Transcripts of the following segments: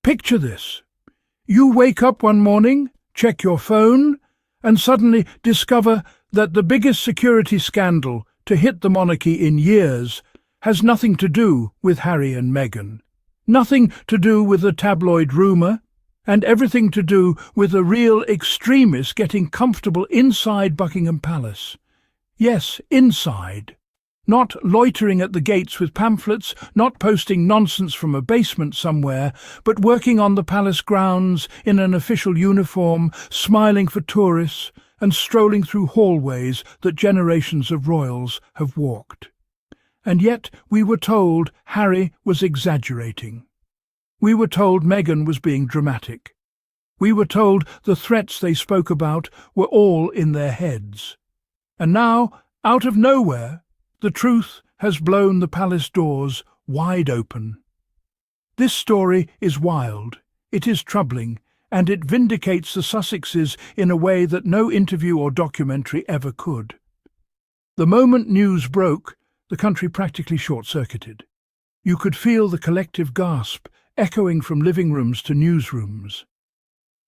Picture this. You wake up one morning, check your phone, and suddenly discover that the biggest security scandal to hit the monarchy in years has nothing to do with Harry and Meghan, nothing to do with a tabloid rumour, and everything to do with a real extremist getting comfortable inside Buckingham Palace. Yes, inside. Not loitering at the gates with pamphlets, not posting nonsense from a basement somewhere, but working on the palace grounds in an official uniform, smiling for tourists and strolling through hallways that generations of royals have walked. And yet we were told Harry was exaggerating. We were told Meghan was being dramatic. We were told the threats they spoke about were all in their heads. And now, out of nowhere, the truth has blown the palace doors wide open. This story is wild, it is troubling, and it vindicates the Sussexes in a way that no interview or documentary ever could. The moment news broke, the country practically short-circuited. You could feel the collective gasp echoing from living rooms to newsrooms.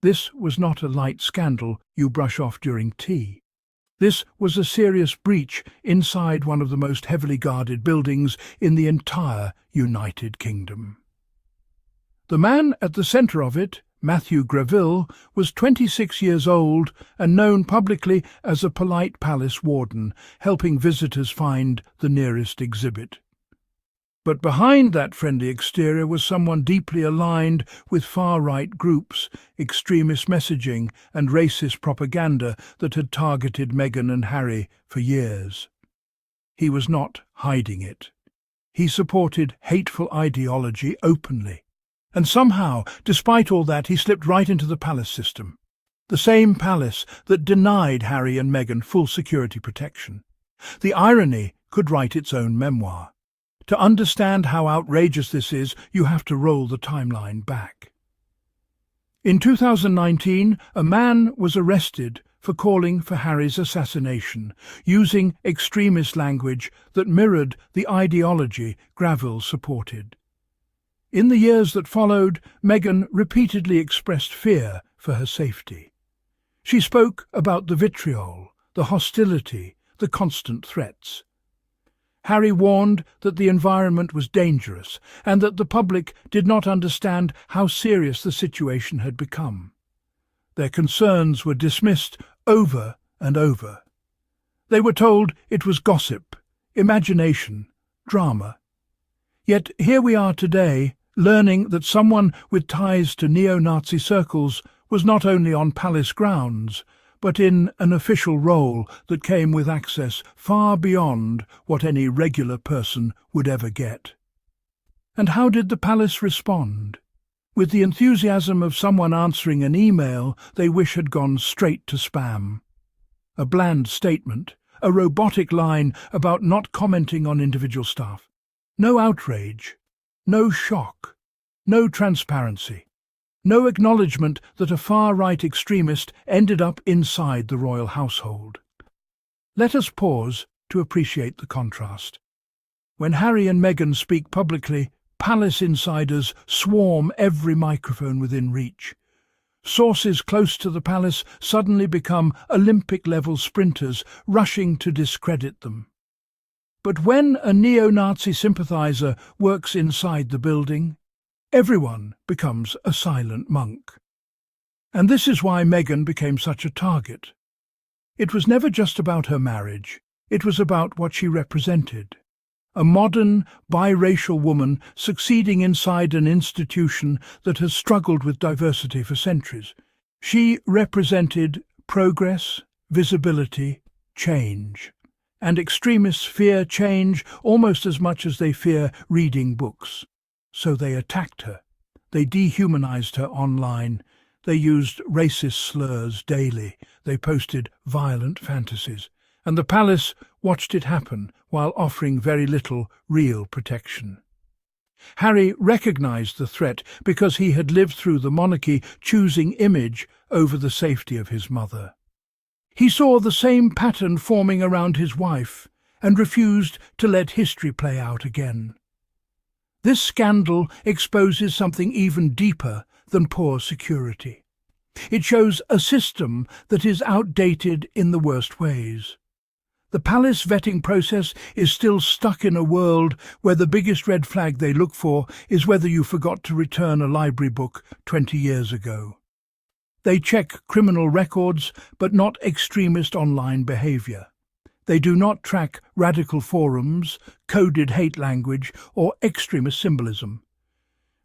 This was not a light scandal you brush off during tea. This was a serious breach inside one of the most heavily guarded buildings in the entire United Kingdom. The man at the centre of it, Matthew Greville, was 26 years old and known publicly as a polite palace warden, helping visitors find the nearest exhibit. But behind that friendly exterior was someone deeply aligned with far-right groups, extremist messaging and racist propaganda that had targeted Meghan and Harry for years. He was not hiding it. He supported hateful ideology openly. And somehow, despite all that, he slipped right into the palace system. The same palace that denied Harry and Meghan full security protection. The irony could write its own memoir. To understand how outrageous this is, you have to roll the timeline back. In 2019, a man was arrested for calling for Harry's assassination, using extremist language that mirrored the ideology Greville supported. In the years that followed, Meghan repeatedly expressed fear for her safety. She spoke about the vitriol, the hostility, the constant threats. Harry warned that the environment was dangerous and that the public did not understand how serious the situation had become. Their concerns were dismissed over and over. They were told it was gossip, imagination, drama. Yet here we are today, learning that someone with ties to neo-Nazi circles was not only on palace grounds, but in an official role that came with access far beyond what any regular person would ever get. And how did the palace respond? With the enthusiasm of someone answering an email they wish had gone straight to spam. A bland statement, a robotic line about not commenting on individual staff. No outrage, no shock, no transparency. No acknowledgement that a far-right extremist ended up inside the royal household. Let us pause to appreciate the contrast. When Harry and Meghan speak publicly, palace insiders swarm every microphone within reach. Sources close to the palace suddenly become Olympic-level sprinters rushing to discredit them. But when a neo-Nazi sympathiser works inside the building, everyone becomes a silent monk. And this is why Meghan became such a target. It was never just about her marriage, it was about what she represented. A modern, biracial woman succeeding inside an institution that has struggled with diversity for centuries. She represented progress, visibility, change. And extremists fear change almost as much as they fear reading books. So they attacked her. They dehumanized her online. They used racist slurs daily. They posted violent fantasies. And the palace watched it happen while offering very little real protection. Harry recognized the threat because he had lived through the monarchy choosing image over the safety of his mother. He saw the same pattern forming around his wife and refused to let history play out again. This scandal exposes something even deeper than poor security. It shows a system that is outdated in the worst ways. The palace vetting process is still stuck in a world where the biggest red flag they look for is whether you forgot to return a library book 20 years ago. They check criminal records, but not extremist online behaviour. They do not track radical forums, coded hate language, or extremist symbolism.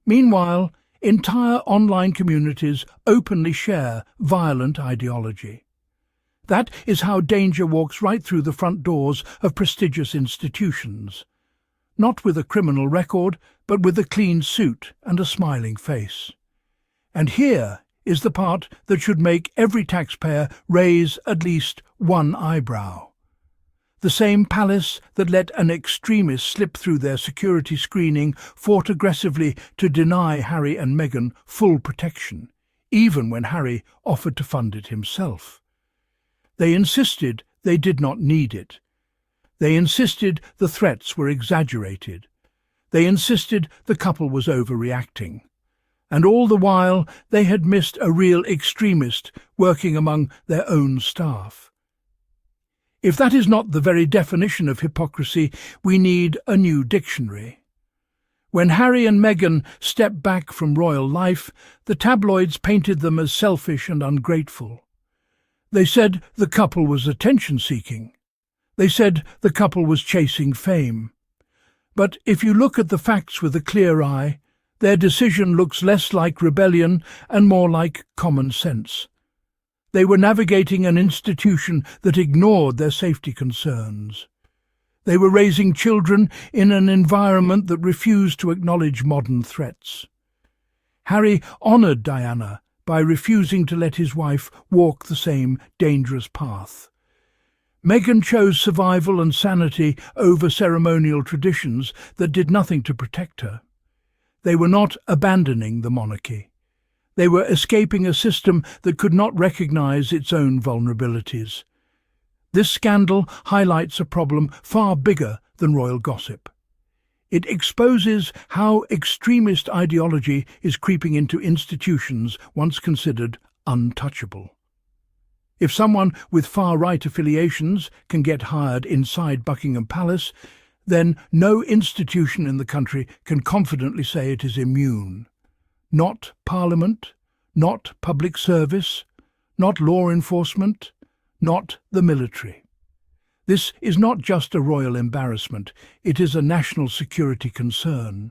Meanwhile, entire online communities openly share violent ideology. That is how danger walks right through the front doors of prestigious institutions. Not with a criminal record, but with a clean suit and a smiling face. And here is the part that should make every taxpayer raise at least one eyebrow. The same palace that let an extremist slip through their security screening fought aggressively to deny Harry and Meghan full protection, even when Harry offered to fund it himself. They insisted they did not need it. They insisted the threats were exaggerated. They insisted the couple was overreacting. And all the while they had missed a real extremist working among their own staff. If that is not the very definition of hypocrisy, we need a new dictionary. When Harry and Meghan stepped back from royal life, the tabloids painted them as selfish and ungrateful. They said the couple was attention-seeking. They said the couple was chasing fame. But if you look at the facts with a clear eye, their decision looks less like rebellion and more like common sense. They were navigating an institution that ignored their safety concerns. They were raising children in an environment that refused to acknowledge modern threats. Harry honoured Diana by refusing to let his wife walk the same dangerous path. Meghan chose survival and sanity over ceremonial traditions that did nothing to protect her. They were not abandoning the monarchy. They were escaping a system that could not recognise its own vulnerabilities. This scandal highlights a problem far bigger than royal gossip. It exposes how extremist ideology is creeping into institutions once considered untouchable. If someone with far-right affiliations can get hired inside Buckingham Palace, then no institution in the country can confidently say it is immune. Not Parliament, not public service, not law enforcement, not the military. This is not just a royal embarrassment, it is a national security concern.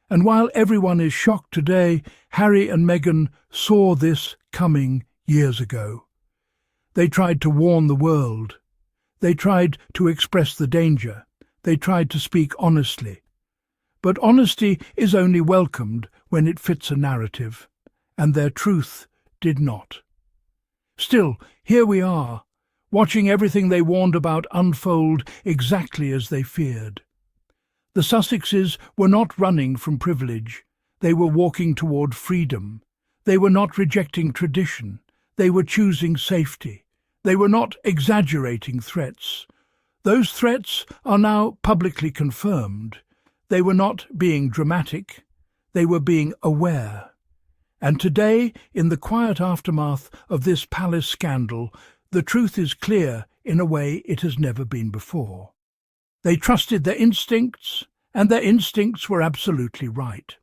And while everyone is shocked today, Harry and Meghan saw this coming years ago. They tried to warn the world. They tried to express the danger. They tried to speak honestly. But honesty is only welcomed when it fits a narrative, and their truth did not. Still, here we are, watching everything they warned about unfold exactly as they feared. The Sussexes were not running from privilege. They were walking toward freedom. They were not rejecting tradition. They were choosing safety. They were not exaggerating threats. Those threats are now publicly confirmed. They were not being dramatic. They were being aware. And today, in the quiet aftermath of this palace scandal, the truth is clear in a way it has never been before. They trusted their instincts, and their instincts were absolutely right.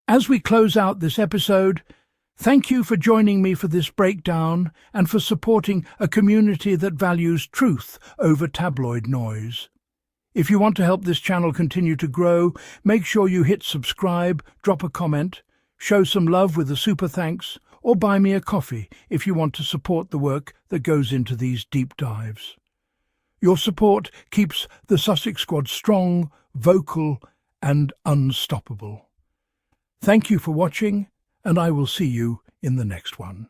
As we close out this episode, thank you for joining me for this breakdown and for supporting a community that values truth over tabloid noise. If you want to help this channel continue to grow, make sure you hit subscribe, drop a comment, show some love with a super thanks, or buy me a coffee if you want to support the work that goes into these deep dives. Your support keeps the Sussex Squad strong, vocal, and unstoppable. Thank you for watching, and I will see you in the next one.